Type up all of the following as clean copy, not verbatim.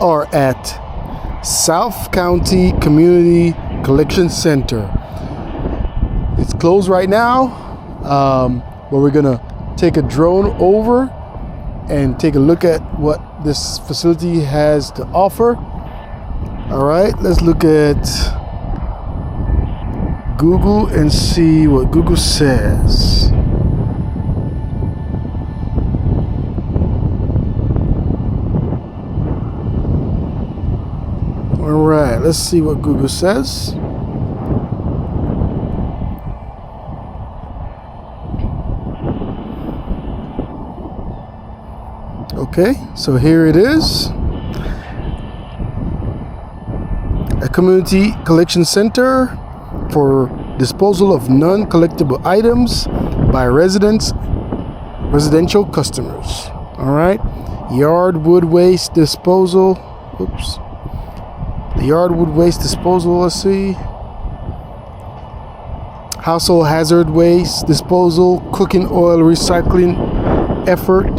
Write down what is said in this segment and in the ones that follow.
are at South County Community Collection Center. It's closed right now, but we're gonna take a drone over and take a look at what this facility has to offer. All right, let's look at Google and see what Google says. All right, let's see what Google says. Okay, so here it is. A community collection center for disposal of non-collectible items by residential customers. All right, yard wood waste disposal. Oops. The yard wood waste disposal. Let's see. Household hazard waste disposal, cooking oil recycling effort,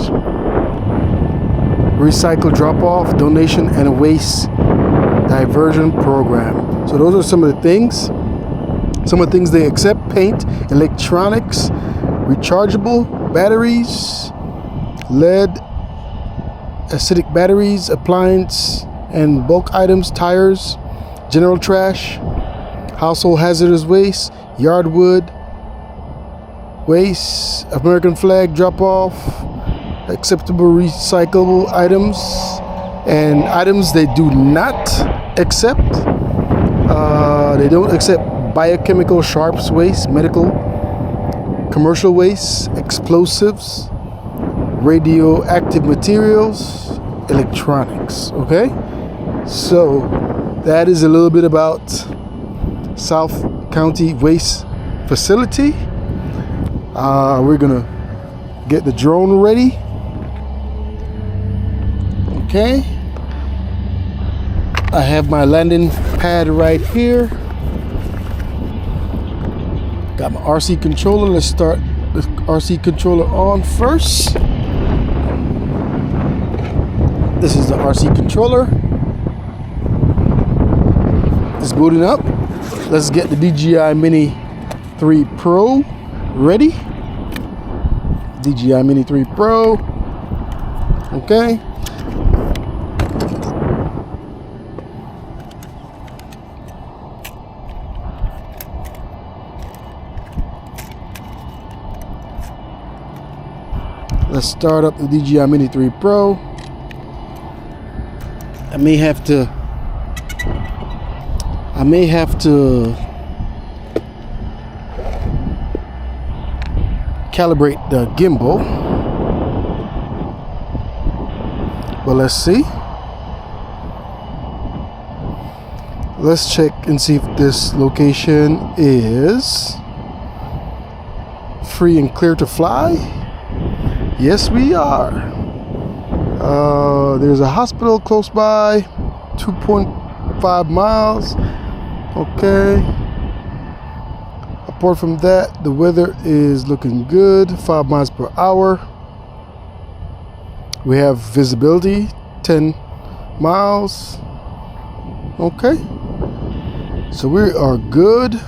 recycle drop-off, donation, and a waste diversion program. So those are some of the things. Some of the things they accept: paint, electronics, rechargeable batteries, lead, acidic batteries, appliance and bulk items, tires, general trash, household hazardous waste, yard wood waste, American flag drop-off, acceptable recyclable items, and items they do not accept. They don't accept biochemical sharps waste, medical, commercial waste, explosives, radioactive materials, electronics. Okay, so that is a little bit about South County Waste Facility. We're gonna get the drone ready. Okay, I have my landing pad right here. Got my RC controller. Let's start the RC controller on first. This is the RC controller. It's booting up. Let's get the DJI Mini 3 Pro ready. DJI Mini 3 Pro. Okay. Let's start up the DJI Mini 3 Pro. I may have to calibrate the gimbal, but let's see. Let's check and see if this location is free and clear to fly. Yes, we are. There's a hospital close by, 2.5 miles. Okay. Apart from that, the weather is looking good, 5 miles per hour. We have visibility, 10 miles. Okay. So we are good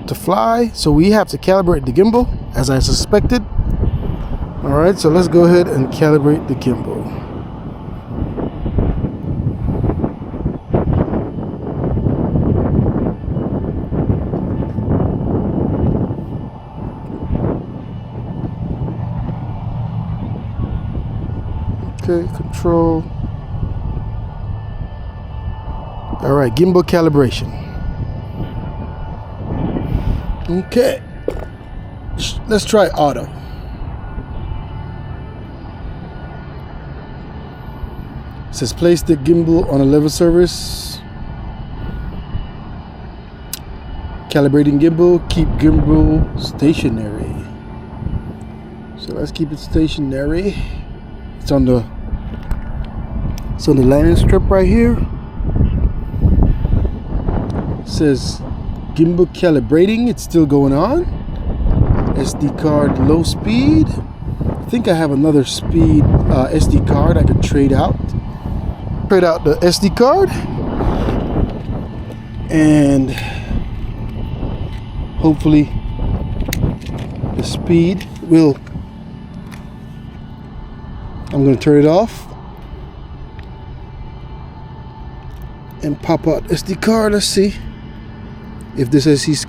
to fly. So we have to calibrate the gimbal, as I suspected. All right, so let's go ahead and calibrate the gimbal. Okay, control. All right, gimbal calibration. Okay, let's try auto. It says place the gimbal on a level surface. Calibrating gimbal, keep gimbal stationary. So let's keep it stationary. It's on the landing strip right here. It says gimbal calibrating. It's still going on. SD card low speed. I think I have another speed SD card I could trade out. separate out the SD card, and hopefully the speed will. I'm going to turn it off and pop out SD card. Let's see if this SD.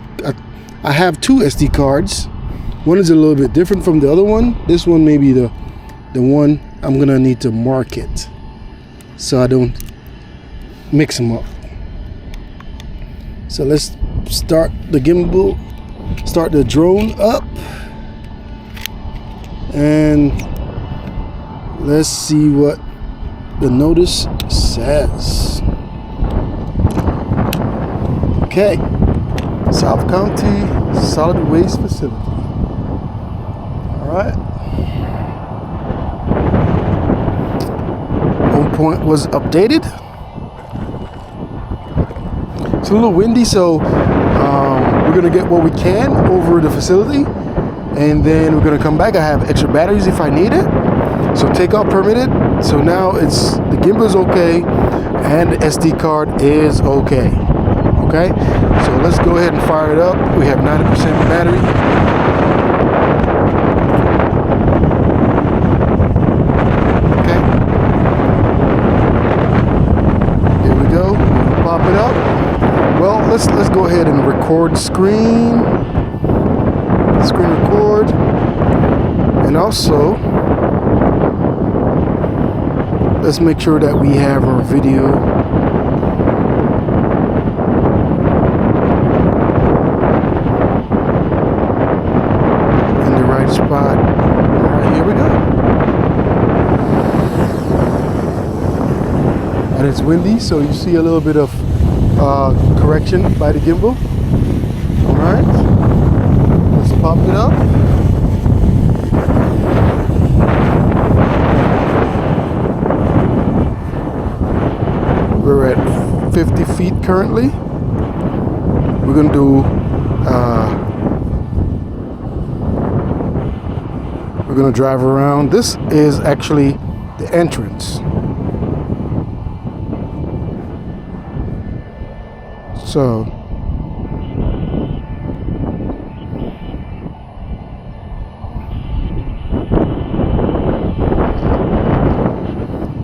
I have two SD cards. One is a little bit different from the other one. This one may be the one I'm gonna need to mark it so I don't mix them up. So let's start the gimbal, start the drone up, and let's see what the notice says. Okay, South County Solid Waste Facility. All right. Home point was updated. It's a little windy, so we're gonna get what we can over the facility, and then we're gonna come back. I have extra batteries if I need it. So takeoff permitted. So now it's the gimbal is okay, and the SD card is okay. Okay, so let's go ahead and fire it up. We have 90% battery. Okay, here we go. Pop it up. Well, let's go ahead and record screen record, and also let's make sure that we have our video in the right spot. All right, here we go. And it's windy, so you see a little bit of correction by the gimbal. All right, let's pop it up. We're at 50 feet currently. We're gonna do we're gonna drive around. This is actually the entrance. So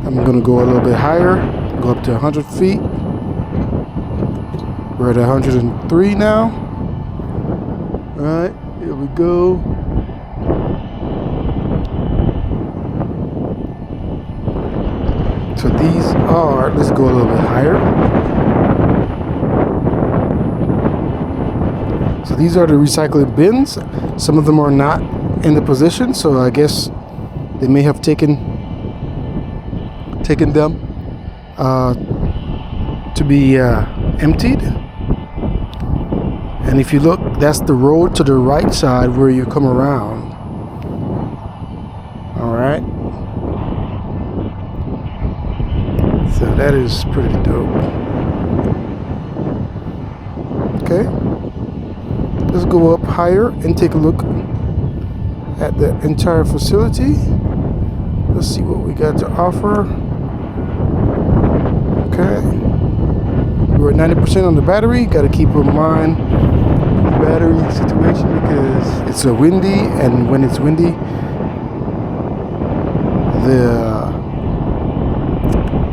I'm gonna go a little bit higher, go up to 100 feet. We're at 103 now. All right, here we go. So these are, let's go a little bit higher. So these are the recycling bins. Some of them are not in the position, so I guess they may have taken them to be emptied. And if you look, that's the road to the right side where you come around. All right. So that is pretty dope. Okay. Let's go up higher and take a look at the entire facility. Let's see what we got to offer. Okay. We're at 90% on the battery. Got to keep in mind the battery situation because it's a windy, and when it's windy, the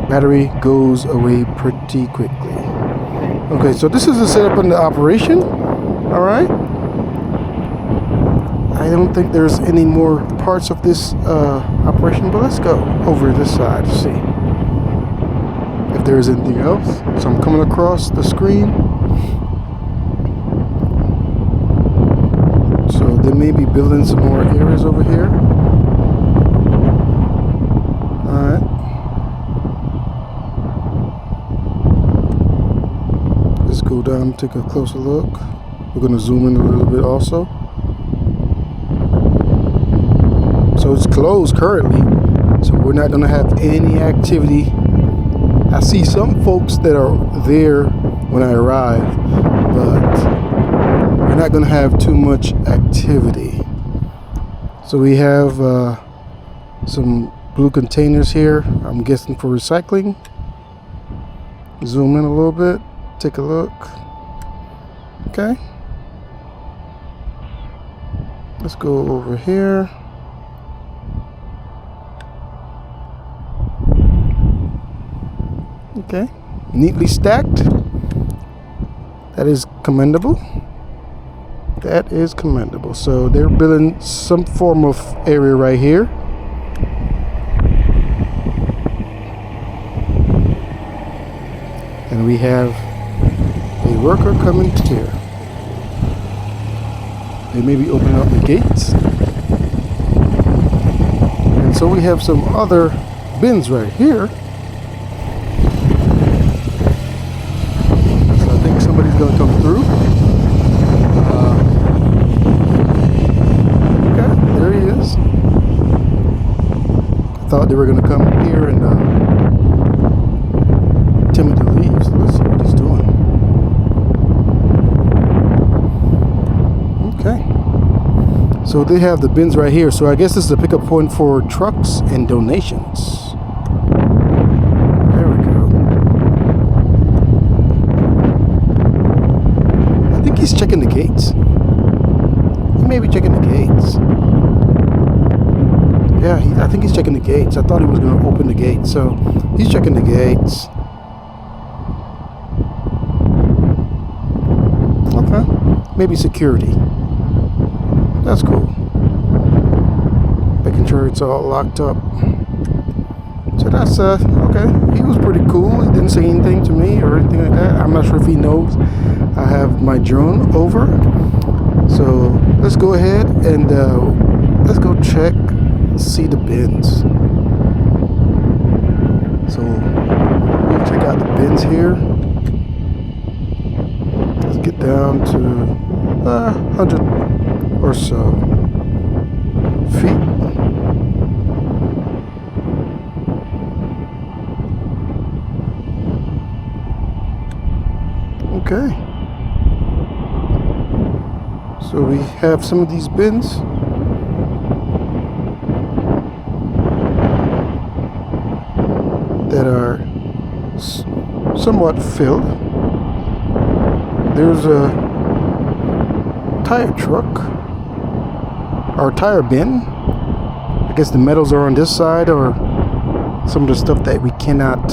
battery goes away pretty quickly. Okay, so this is the setup and the operation. All right. I don't think there's any more parts of this operation, but let's go over this side to see if there's anything else. So I'm coming across the screen. So they may be building some more areas over here. All right. Let's go down and take a closer look. We're going to zoom in a little bit also. So it's closed currently, so we're not going to have any activity. I see some folks that are there when I arrive, but we're not going to have too much activity. So we have some blue containers here, I'm guessing for recycling. Zoom in a little bit, take a look. Okay. Let's go over here. Okay. Neatly stacked. That is commendable. That is commendable. So they're building some form of area right here. And we have a worker coming here. They may be opening up the gates. And so we have some other bins right here. So I think somebody's going to come through. Okay, there he is. I thought they were going to come here and timidly leave. So let's see what he's doing. Okay. So they have the bins right here. So I guess this is a pickup point for trucks and donations. There we go. I think he's checking the gates. He may be checking the gates. Yeah, I think he's checking the gates. I thought he was going to open the gates. So he's checking the gates. Okay. Maybe security. That's cool. Making sure it's all locked up. So that's okay. He was pretty cool. He didn't say anything to me or anything like that. I'm not sure if he knows I have my drone over. So let's go ahead and let's go check, see the bins. So we'll check out the bins here. Let's get down to 100 or so feet. Okay. So we have some of these bins. That are somewhat filled. There's a tire truck or tire bin. I guess the metals are on this side, or some of the stuff that we cannot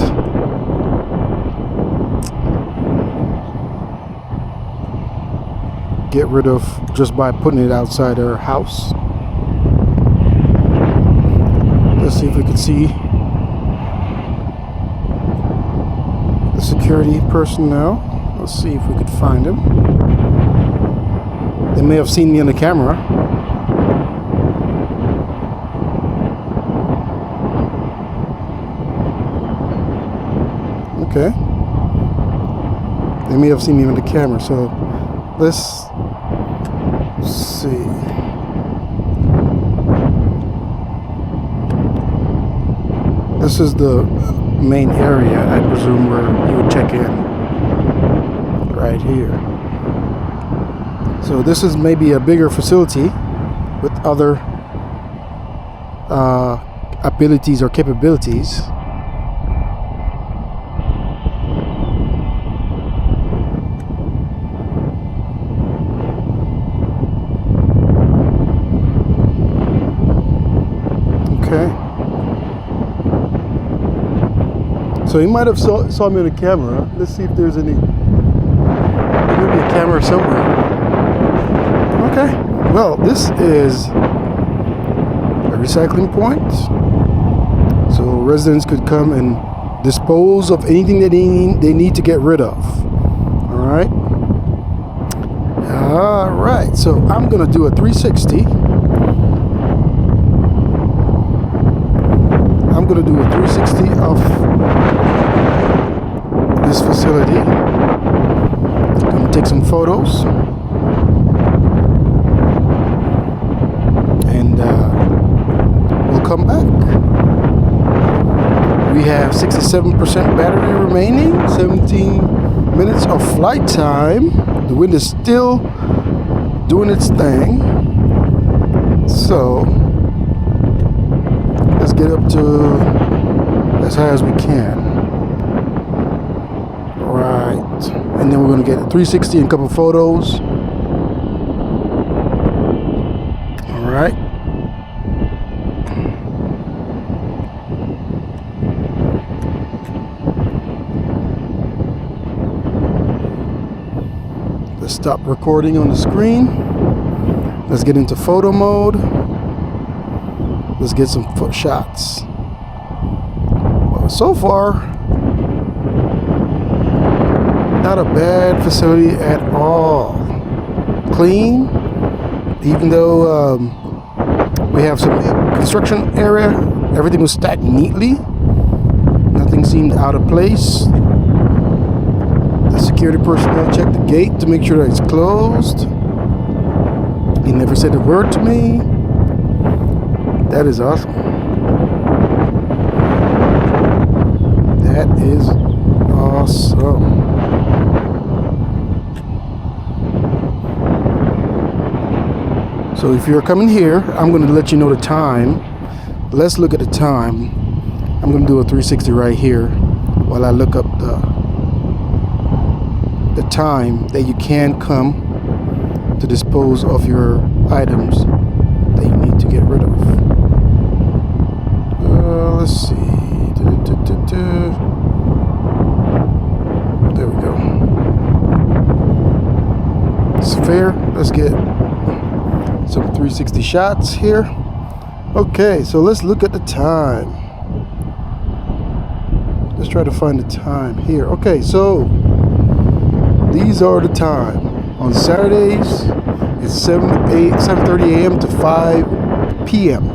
get rid of just by putting it outside our house. Let's see if we can see the security personnel. Let's see if we could find him. They may have seen me on the camera. Okay. They may have seen me on the camera, so let's see. This is the main area, I presume, where you would check in. Right here. So this is maybe a bigger facility with other abilities or capabilities. Okay. So he might have saw me on the camera. Let's see if there's any. There may be a camera somewhere. Okay. Well, this is a recycling point. So residents could come and dispose of anything that they need to get rid of. All right. All right. So I'm gonna do a 360. I'm gonna do a 360 of this facility. Gonna take some photos, and we'll come back. We have 67% battery remaining, 17 minutes of flight time. The wind is still doing its thing, so let's get up to as high as we can. and then we're going to get a 360 and a couple photos. All right. Let's stop recording on the screen. Let's get into photo mode. Let's get some foot shots. Well, so far, not a bad facility at all. Clean, even though we have some construction area. Everything was stacked neatly. Nothing seemed out of place. The security personnel checked the gate to make sure that it's closed. He never said a word to me. That is awesome. That is awesome. So if you're coming here, I'm going to let you know the time. Let's look at the time. I'm going to do a 360 right here while I look up the time that you can come to dispose of your items that you need to get rid of. Let's see. There we go. It's fair. Let's get some 360 shots here. Okay, so let's look at the time. Let's try to find the time here. Okay, so these are the time. On Saturdays, it's 7:30 a.m. to 5 p.m.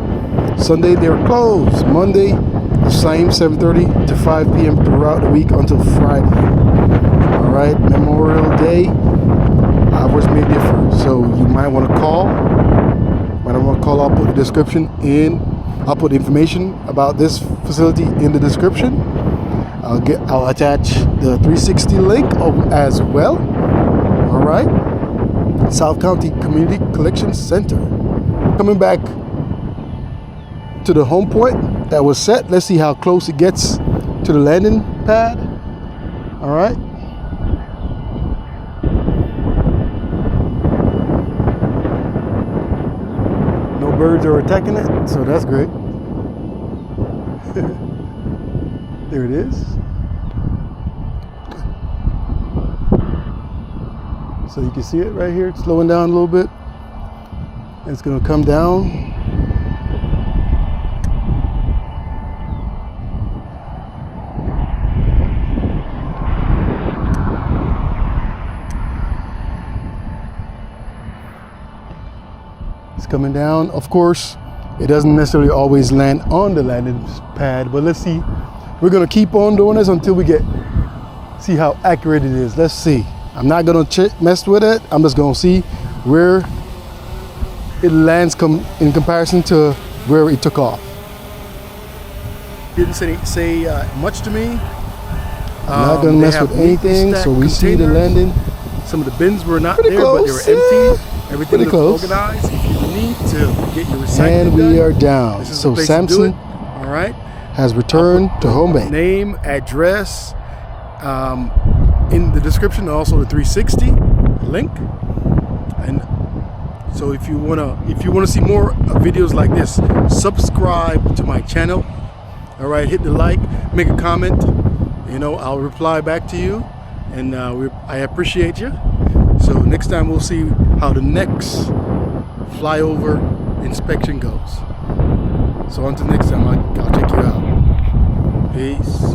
Sunday, they're closed. Monday, the same, 7:30 to 5 p.m. throughout the week until Friday. All right, Memorial Day, hours may differ. So you might want to call. I'll put the description in. I'll put information about this facility in the description. I'll attach the 360 link as well. All right, South County Community Collection Center. Coming back to the home point that was set. Let's see how close it gets to the landing pad. All right. No birds are attacking it, so that's great. There it is. So you can see it right here. It's slowing down a little bit. And it's going to come down. It's coming down. Of course, it doesn't necessarily always land on the landing pad, but let's see. We're going to keep on doing this until we see how accurate it is. Let's see. I'm not going to mess with it. I'm just going to see where it lands in comparison to where it took off. Didn't say much to me. I'm not going to mess with anything, so we see the landing. Some of the bins were not there, but they were empty. Everything was organized. If you need to get your recycling and we are down. So Samson, all right, has returned to home base. Name, address, in the description, also the 360 link. And so if you wanna see more videos like this, subscribe to my channel. All right, hit the like, make a comment. You know, I'll reply back to you, and I appreciate you. So next time we'll see how the next flyover inspection goes. So until next time, I'll check you out. Peace.